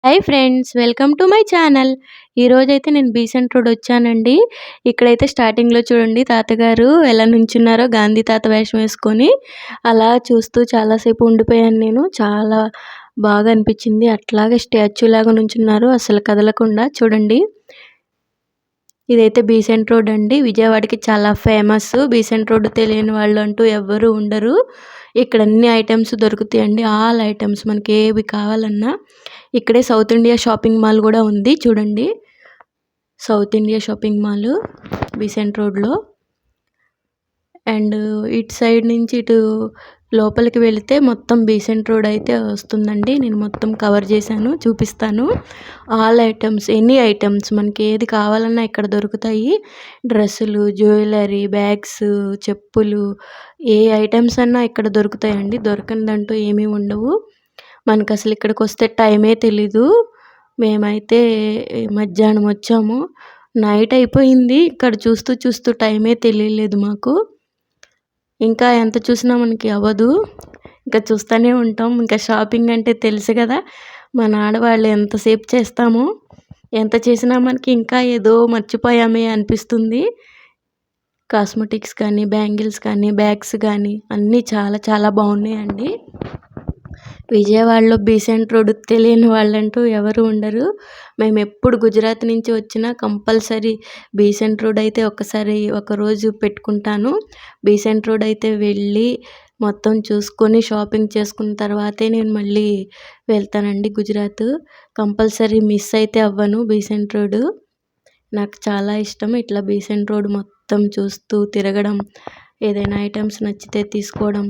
Hi friends, welcome to my channel. ఈరోజైతే నేను Besant road వచ్చానండి. ఇక్కడైతే స్టార్టింగ్‌లో చూడండి తాతగారు ఎలా నుంచున్నారో గాంధీ తాత వేషం వేసుకొని. అలా చూస్తూ చాలాసేపు ఉండిపోయాను నేను. చాలా బాగా అనిపించింది. అట్లాగే స్టాచ్యూలాగా నుంచున్నారు అసలు కదలకుండా చూడండి. ఇదైతే బీసెంట్ రోడ్ అండి. విజయవాడకి చాలా ఫేమస్. బీసెంట్ రోడ్ తెలియని వాళ్ళు అంటూ ఎవ్వరూ ఉండరు. ఇక్కడ అన్ని ఐటెమ్స్ దొరుకుతాయండి. ఆల్ ఐటెమ్స్ మనకి ఏవి కావాలన్నా ఇక్కడే సౌత్ ఇండియా షాపింగ్ మాల్ కూడా ఉంది చూడండి. South India shopping mall Besant రోడ్లో. అండ్ ఇటు సైడ్ నుంచి ఇటు లోపలికి వెళితే మొత్తం బీసెంట్ రోడ్ అయితే వస్తుందండి. నేను మొత్తం కవర్ చేశాను, చూపిస్తాను. ఆల్ ఐటమ్స్, ఎనీ ఐటమ్స్ మనకి ఏది కావాలన్నా ఇక్కడ దొరుకుతాయి. డ్రెస్సులు, జ్యువెలరీ, బ్యాగ్స్, చెప్పులు, ఏ ఐటమ్స్ అన్నా ఇక్కడ దొరుకుతాయండి. దొరకనిదంటూ ఏమీ ఉండవు. మనకు అసలు ఇక్కడికి వస్తే టైమే తెలీదు. మేమైతే మధ్యాహ్నం వచ్చాము, నైట్ అయిపోయింది. ఇక్కడ చూస్తూ చూస్తూ టైమే తెలియలేదు మాకు. ఇంకా ఎంత చూసినా మనకి అవ్వదు. ఇంకా చూస్తూనే ఉంటాం. ఇంకా షాపింగ్ అంటే తెలుసు కదా, మన ఆడవాళ్ళు ఎంతసేపు చేస్తామో. ఎంత చేసినా మనకి ఇంకా ఏదో మర్చిపోయామే అనిపిస్తుంది. కాస్మెటిక్స్ కానీ, బ్యాంగిల్స్ కానీ, బ్యాగ్స్ కానీ అన్నీ చాలా చాలా బాగున్నాయండి. విజయవాడలో బీసెంట్ రోడ్ తెలియని వాళ్ళంటూ ఎవరు ఉండరు. మేము ఎప్పుడు గుజరాత్ నుంచి వచ్చినా కంపల్సరీ బీసెంట్ రోడ్ అయితే ఒకరోజు పెట్టుకుంటాను. బీసెంట్ రోడ్ అయితే వెళ్ళి మొత్తం చూసుకొని షాపింగ్ చేసుకున్న తర్వాతే నేను మళ్ళీ వెళ్తానండి గుజరాత్. కంపల్సరీ మిస్ అయితే అవ్వను బీసెంట్ రోడ్. నాకు చాలా ఇష్టం ఇట్లా బీసెంట్ రోడ్ మొత్తం చూస్తూ తిరగడం, ఏదైనా ఐటమ్స్ నచ్చితే తీసుకోవడం,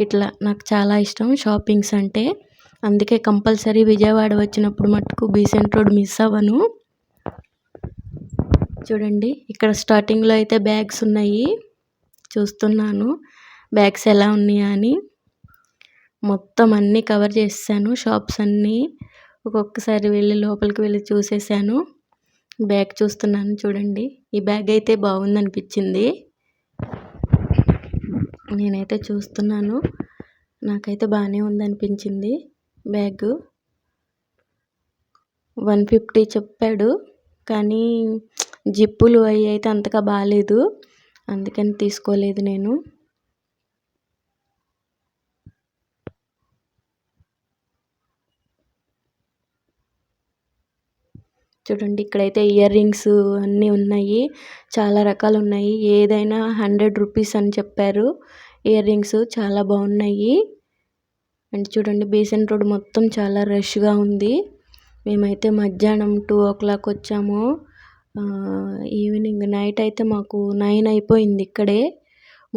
ఇట్లా నాకు చాలా ఇష్టం షాపింగ్స్ అంటే. అందుకే కంపల్సరీ విజయవాడ వచ్చినప్పుడు మటుకు బీసెంట్ రోడ్ మిస్ అవ్వను. చూడండి ఇక్కడ స్టార్టింగ్లో అయితే బ్యాగ్స్ ఉన్నాయి, చూస్తున్నాను బ్యాగ్స్ ఎలా ఉన్నాయా అని. మొత్తం అన్నీ కవర్ చేసేసాను, షాప్స్ అన్నీ ఒక్కొక్కసారి వెళ్ళి లోపలికి వెళ్ళి చూసేసాను. బ్యాగ్ చూస్తున్నాను చూడండి. ఈ బ్యాగ్ అయితే బాగుందనిపించింది. నేనైతే చూస్తున్నాను, నాకైతే బాగానే ఉందనిపించింది బ్యాగు. 150 చెప్పాడు, కానీ జిప్పులు అవి అయితే అంతగా బాగాలేదు, అందుకని తీసుకోలేదు నేను. చూడండి ఇక్కడైతే ఇయర్ రింగ్స్ అన్నీ ఉన్నాయి, చాలా రకాలు ఉన్నాయి. ఏదైనా 100 రూపీస్ అని చెప్పారు. ఇయర్ రింగ్స్ చాలా బాగున్నాయి. అండ్ చూడండి బీసెంట్ రోడ్ మొత్తం చాలా రష్గా ఉంది. మేమైతే మధ్యాహ్నం 2 o'clock వచ్చాము. ఈవినింగ్ నైట్ అయితే మాకు 9 అయిపోయింది ఇక్కడే.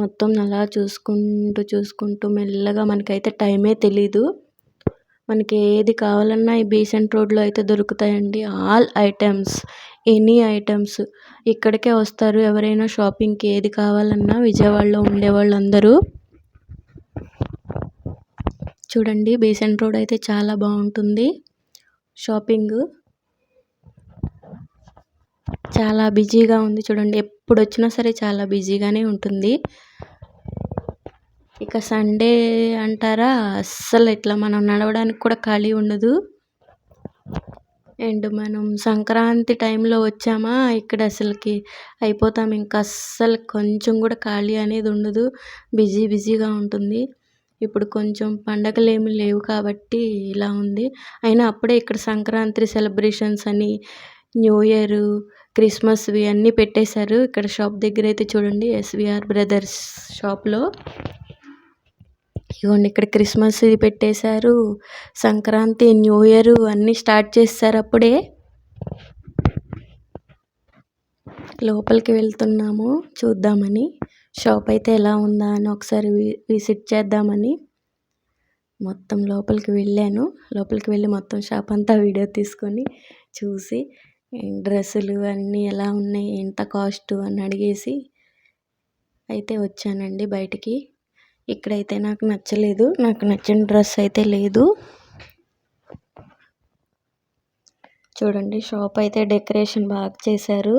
మొత్తం అలా చూసుకుంటూ మెల్లగా మనకైతే టైమే తెలీదు. మనకి ఏది కావాలన్నా ఈ బీసెంట్ రోడ్లో అయితే దొరుకుతాయండి. ఆల్ ఐటమ్స్, ఎనీ ఐటమ్స్ ఇక్కడికే వస్తారు ఎవరైనా షాపింగ్కి. ఏది కావాలన్నా విజయవాడలో ఉండేవాళ్ళందరూ. చూడండి బీసెంట్ రోడ్ అయితే చాలా బాగుంటుంది. షాపింగ్ చాలా బిజీగా ఉంది చూడండి. ఎప్పుడు వచ్చినా సరే చాలా బిజీగానే ఉంటుంది. ఇక సండే అంటారా, అస్సలు ఇట్లా మనం నడవడానికి కూడా ఖాళీ ఉండదు. అండ్ మనం సంక్రాంతి టైంలో వచ్చామా, ఇక్కడ అసలుకి అయిపోతాం. ఇంకా అస్సలు కొంచెం కూడా ఖాళీ అనేది ఉండదు, బిజీగా ఉంటుంది. ఇప్పుడు కొంచెం పండగలు ఏమి లేవు కాబట్టి ఇలా ఉంది. అయినా అప్పుడే ఇక్కడ సంక్రాంతి సెలబ్రేషన్స్ అని, న్యూ ఇయర్, క్రిస్మస్వి అన్నీ పెట్టేశారు. ఇక్కడ షాప్ దగ్గర అయితే చూడండి, ఎస్విఆర్ బ్రదర్స్ షాప్లో ఇదిగోండి ఇక్కడ క్రిస్మస్ ఇది పెట్టేశారు, సంక్రాంతి, న్యూ ఇయర్ అన్నీ స్టార్ట్ చేశారు అప్పుడే. లోపలికి వెళ్తున్నాము చూద్దామని, షాప్ అయితే ఎలా ఉందా అని ఒకసారి విజిట్ చేద్దామని మొత్తం లోపలికి వెళ్ళాను. లోపలికి వెళ్ళి మొత్తం షాప్ అంతా వీడియో తీసుకొని చూసి, డ్రెస్సులు అన్నీ ఎలా ఉన్నాయి, ఎంత కాస్ట్ అని అడిగేసి అయితే వచ్చానండి బయటికి. ఇక్కడైతే నాకు నచ్చలేదు, నాకు నచ్చిన డ్రెస్ అయితే లేదు. చూడండి షాప్ అయితే డెకరేషన్ బాగా చేశారు.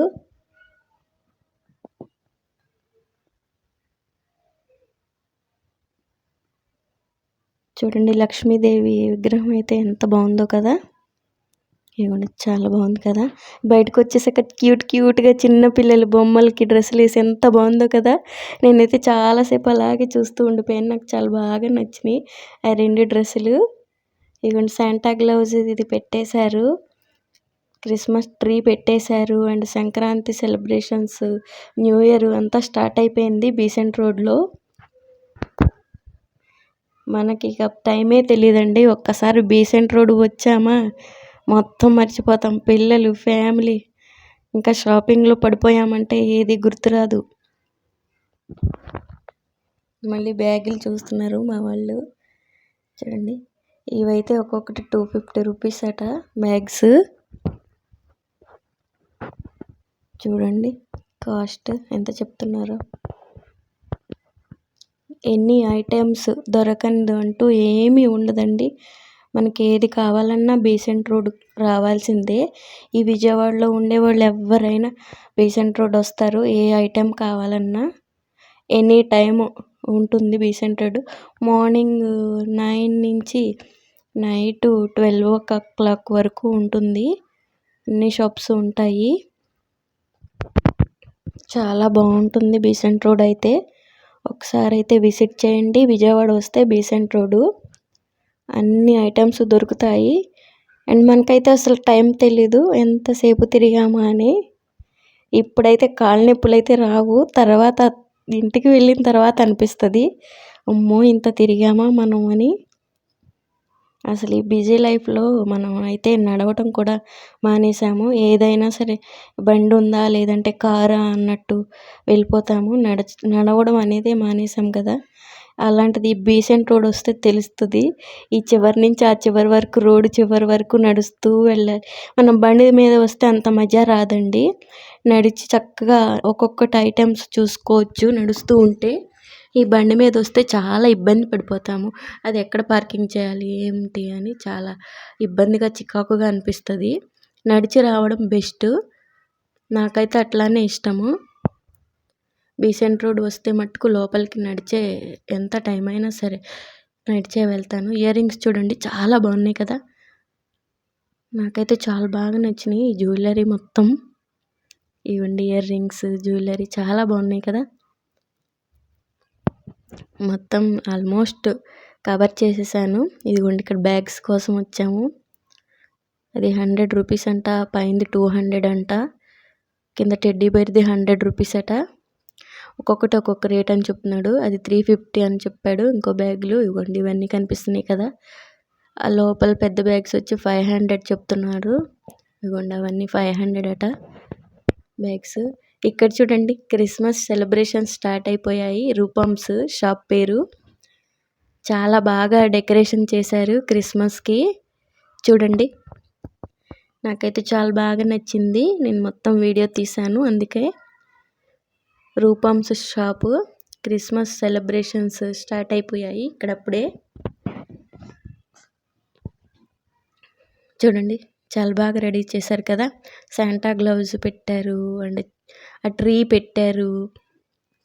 చూడండి లక్ష్మీదేవి విగ్రహం అయితే ఎంత బాగుందో కదా. ఇదిగోండి చాలా బాగుంది కదా! బయటకొచ్చేసాక క్యూట్‌గా చిన్న పిల్లల బొమ్మలకి డ్రెస్సులేసి ఎంత బాగుందో కదా! నేనైతే చాలా సేపు అలాగే చూస్తూ ఉండిపోయాను. నాకు చాలా బాగా నచ్చినియి ఆ 2 డ్రెస్సులు. ఇదిగోండి శాంటా క్లాస్ ఇది పెట్టేశారు. క్రిస్మస్ ట్రీ పెట్టేశారు. And Sankranti celebrations, new year అంతా స్టార్ట్ అయిపోయింది బీసెంట్ రోడ్‌లో. మనకిక టైమే తెలీదండి. ఒక్కసారి బీసెంట్ రోడ్ వచ్చామా మొత్తం మర్చిపోతాం. పిల్లలు, ఫ్యామిలీ ఇంకా షాపింగ్‌లో పడిపోయామంటే ఏది గుర్తురాదు. మళ్ళీ బ్యాగులు చూస్తున్నారు మా వాళ్ళు. చూడండి ఇవైతే ఒక్కొక్కటి 250 రూపీస్ అట బ్యాగ్స్. చూడండి కాస్ట్ ఎంత చెప్తున్నారో. ఎన్ని ఐటమ్స్ దొరకనిది అంటూ ఏమీ ఉండదండి. మనకి ఏది కావాలన్నా బీసెంట్ రోడ్ రావాల్సిందే. ఈ విజయవాడలో ఉండేవాళ్ళు ఎవ్వరైనా బీసెంట్ రోడ్ వస్తారు. ఏ ఐటెం కావాలన్నా ఎనీ టైము ఉంటుంది బీసెంట్ రోడ్. మార్నింగ్ 9 నుంచి నైట్ 12 వరకు ఉంటుంది. అన్ని షాప్స్ ఉంటాయి. చాలా బాగుంటుంది బీసెంట్ రోడ్ అయితే. ఒకసారి అయితే విజిట్ చేయండి. విజయవాడ వస్తే బీసెంట్ రోడ్ అన్ని ఐటమ్స్ దొరుకుతాయి. అండ్ మనకైతే అసలు టైం తెలీదు ఎంతసేపు తిరిగామా అని. ఇప్పుడైతే కాళ్ళ నొప్పులైతే రావు. తర్వాత ఇంటికి వెళ్ళిన తర్వాత అనిపిస్తుంది అమ్మో ఇంత తిరిగామా మనం అని. అసలు ఈ బిజీ లైఫ్లో మనం అయితే నడవటం కూడా మానేసాము. ఏదైనా సరే బండి ఉందా లేదంటే కారా అన్నట్టు వెళ్ళిపోతాము. నడవడం అనేది మానేసాం కదా! అలాంటిది బీసెంట్ రోడ్ వస్తే తెలుస్తుంది. ఈ చివరి నుంచి ఆ చివరి వరకు రోడ్డు చివరి వరకు నడుస్తూ వెళ్ళాలి. మనం బండి మీద వస్తే అంత మజా రాదండి. నడిచి చక్కగా ఒక్కొక్కటి ఐటమ్స్ చూసుకోవచ్చు నడుస్తూ ఉంటే. ఈ బండి మీద వస్తే చాలా ఇబ్బంది పడిపోతాము. అది ఎక్కడ పార్కింగ్ చేయాలి ఏమిటి అని చాలా ఇబ్బందిగా చికాకుగా అనిపిస్తుంది. నడిచి రావడం బెస్ట్. నాకైతే అట్లానే ఇష్టము. బీసెంట్ రోడ్ వస్తే మట్టుకు లోపలికి నడిచే ఎంత టైం అయినా సరే నడిచే వెళ్తాను. ఇయర్ రింగ్స్ చూడండి చాలా బాగున్నాయి కదా! నాకైతే చాలా బాగా నచ్చినాయి. ఈ జ్యువెలరీ మొత్తం ఇవ్వండి ఇయర్ రింగ్స్ జ్యువెలరీ చాలా బాగున్నాయి కదా! మొత్తం ఆల్మోస్ట్ కవర్ చేసేసాను. ఇదిగోండి ఇక్కడ బ్యాగ్స్ కోసం వచ్చాము. అది 100 రూపీస్ అంట, పైంది 200 అంట, కింద టెడ్డీ బేర్ది 100 రూపీస్ అట. ఒక్కొక్కటి ఒక్కొక్క రేట్ అని చెప్తున్నాడు. అది 350 అని చెప్పాడు. ఇంకో బ్యాగులు ఇవ్వండి ఇవన్నీ కనిపిస్తున్నాయి కదా! ఆ లోపల పెద్ద బ్యాగ్స్ వచ్చి 500 చెప్తున్నారు. ఇవ్వండి అవన్నీ 500 అట బ్యాగ్స్. ఇక్కడ చూడండి క్రిస్మస్ సెలబ్రేషన్ స్టార్ట్ అయిపోయాయి. రూపమ్స్ షాప్ పేరు. చాలా బాగా డెకరేషన్ చేశారు క్రిస్మస్కి. చూడండి నాకైతే చాలా బాగా నచ్చింది. నేను మొత్తం వీడియో తీశాను. అందుకే రూపమ్స్ షాపు. క్రిస్మస్ సెలబ్రేషన్స్ స్టార్ట్ అయిపోయాయి ఇక్కడప్పుడే. చూడండి చాలా బాగా రెడీ చేశారు కదా! శాంటా గ్లౌజ్ పెట్టారు అండ్ ఆ ట్రీ పెట్టారు.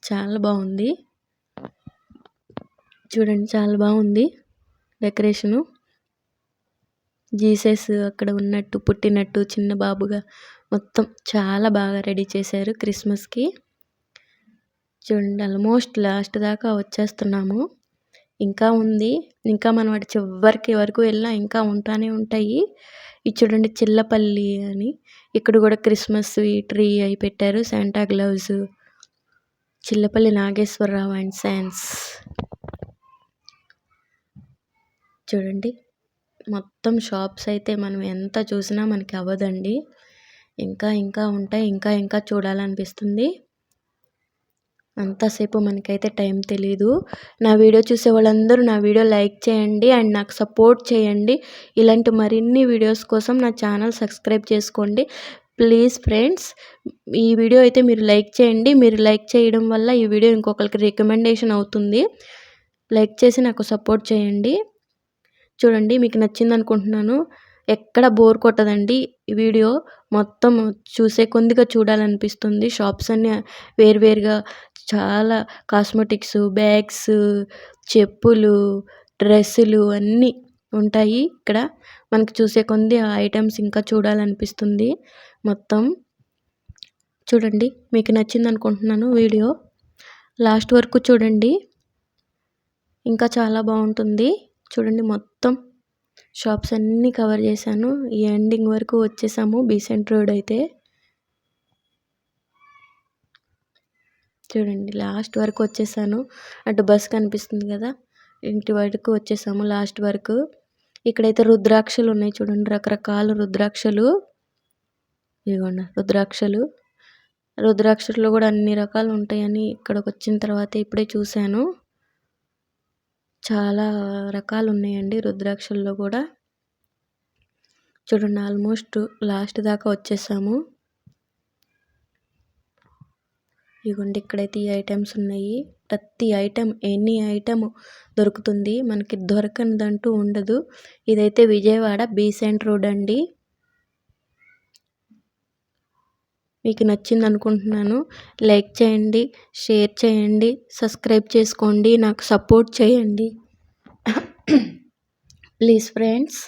చాలా బాగుంది. చూడండి చాలా బాగుంది డెకరేషను. జీసస్ అక్కడ ఉన్నట్టు పుట్టినట్టు చిన్న బాబుగా మొత్తం చాలా బాగా రెడీ చేశారు క్రిస్మస్కి. చూడండి ఆల్మోస్ట్ లాస్ట్ దాకా వచ్చేస్తున్నాము. ఇంకా ఉంది. ఇంకా మనం అటు చివరికి వరకు వెళ్ళినా ఇంకా ఉంటానే ఉంటాయి. ఇది చూడండి చిల్లపల్లి అని. ఇక్కడ కూడా క్రిస్మస్ ట్రీ అయి పెట్టారు. Santa gloves, Chillapalli Nageswararao and sons. చూడండి మొత్తం షాప్స్ అయితే మనం ఎంత చూసినా మనకి అవ్వదండి. ఇంకా ఉంటాయి. ఇంకా చూడాలనిపిస్తుంది. అంతసేపు మనకైతే టైం తెలీదు. నా వీడియో చూసే వాళ్ళందరూ నా వీడియో లైక్ చేయండి అండ్ నాకు సపోర్ట్ చేయండి. ఇలాంటి మరిన్ని వీడియోస్ కోసం నా ఛానల్ సబ్స్క్రైబ్ చేసుకోండి ప్లీజ్ ఫ్రెండ్స్. ఈ వీడియో అయితే మీరు లైక్ చేయండి. మీరు లైక్ చేయడం వల్ల ఈ వీడియో ఇంకొకరికి రికమెండేషన్ అవుతుంది. లైక్ చేసి నాకు సపోర్ట్ చేయండి. చూడండి మీకు నచ్చింది అనుకుంటున్నాను. ఎక్కడ బోర్ కొట్టదండి ఈ వీడియో. మొత్తం చూసే కొద్దిగా చూడాలనిపిస్తుంది. షాప్స్ అన్నీ వేరువేరుగా చాలా కాస్మెటిక్స్, బ్యాగ్స్, చెప్పులు, డ్రెస్సులు అన్నీ ఉంటాయి ఇక్కడ. మనకి చూసే కొంది ఆ ఐటెమ్స్ ఇంకా చూడాలనిపిస్తుంది మొత్తం. చూడండి, మీకు నచ్చిందనుకుంటున్నాను వీడియో. లాస్ట్ వరకు చూడండి. ఇంకా చాలా బాగుంటుంది. చూడండి, మొత్తం షాప్స్ అన్నీ కవర్ చేశాను. ఈ ఎండింగ్ వరకు వచ్చేసాము బీసెంట్ రోడ్ అయితే. చూడండి, లాస్ట్ వరకు వచ్చేసాను. అటు బస్ కనిపిస్తుంది కదా, ఇంటి వరకు వచ్చేసాము లాస్ట్ వరకు. ఇక్కడైతే రుద్రాక్షలు ఉన్నాయి చూడండి, రకరకాల రుద్రాక్షలు. ఇదిగోండి రుద్రాక్షలు. రుద్రాక్షల్లో కూడా అన్ని రకాలు ఉంటాయని ఇక్కడికి వచ్చిన తర్వాత ఇప్పుడే చూశాను. చాలా రకాలు ఉన్నాయండి రుద్రాక్షల్లో కూడా. చూడండి, ఆల్మోస్ట్ లాస్ట్ దాకా వచ్చేసాము. ఇదిగోండి, ఇక్కడైతే ఈ ఐటమ్స్ ఉన్నాయి. ప్రతి ఐటెం, ఎనీ ఐటెం దొరుకుతుంది, మనకి దొరకనిదంటూ ఉండదు. ఇదైతే విజయవాడ బీసెంట్ రోడ్ అండి. మీకు నచ్చింది అనుకుంటున్నాను. లైక్ చేయండి, షేర్ చేయండి, సబ్స్క్రైబ్ చేసుకోండి, నాకు సపోర్ట్ చేయండి ప్లీజ్ ఫ్రెండ్స్.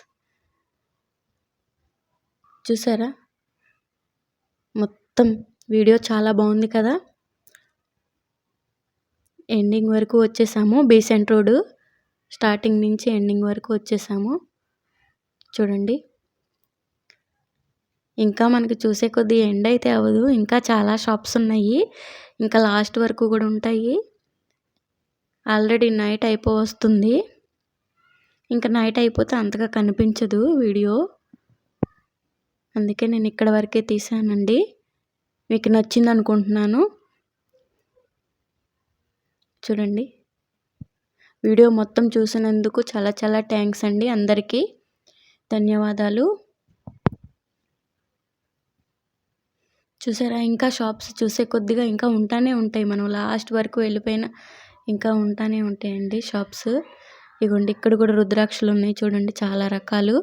చూసారా, మొత్తం వీడియో చాలా బాగుంది కదా. ఎండింగ్ వరకు వచ్చేసాము బీసెంట్ రోడ్. స్టార్టింగ్ నుంచి ఎండింగ్ వరకు వచ్చేసాము. చూడండి, ఇంకా మనకి చూసే కొద్దీ ఎండ్ అయితే అవ్వదు. ఇంకా చాలా షాప్స్ ఉన్నాయి, ఇంకా లాస్ట్ వరకు కూడా ఉంటాయి. ఆల్రెడీ నైట్ అయిపోవస్తుంది. ఇంకా నైట్ అయిపోతే అంతగా కనిపించదు వీడియో, అందుకే నేను ఇక్కడ వరకే తీసానండి. మీకు నచ్చింది అనుకుంటున్నాను. చూడండి, వీడియో మొత్తం చూసినందుకు చాలా చాలా థ్యాంక్స్ అండి. అందరికీ ధన్యవాదాలు. చూసారా, ఇంకా షాప్స్ చూసే కొద్దిగా ఇంకా ఉంటానే ఉంటాయి. మనం లాస్ట్ వరకు వెళ్ళిపోయినా ఇంకా ఉంటానే ఉంటాయండి షాప్స్. ఇగోండి, ఇక్కడ కూడా రుద్రాక్షలు ఉన్నాయి చూడండి, చాలా రకాలు.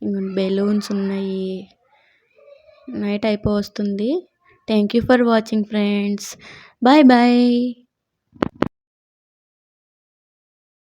ఇగోండి, బెలూన్స్ ఉన్నాయి. నైట్ అయిపోవస్తుంది. Thank you for watching friends. Bye bye.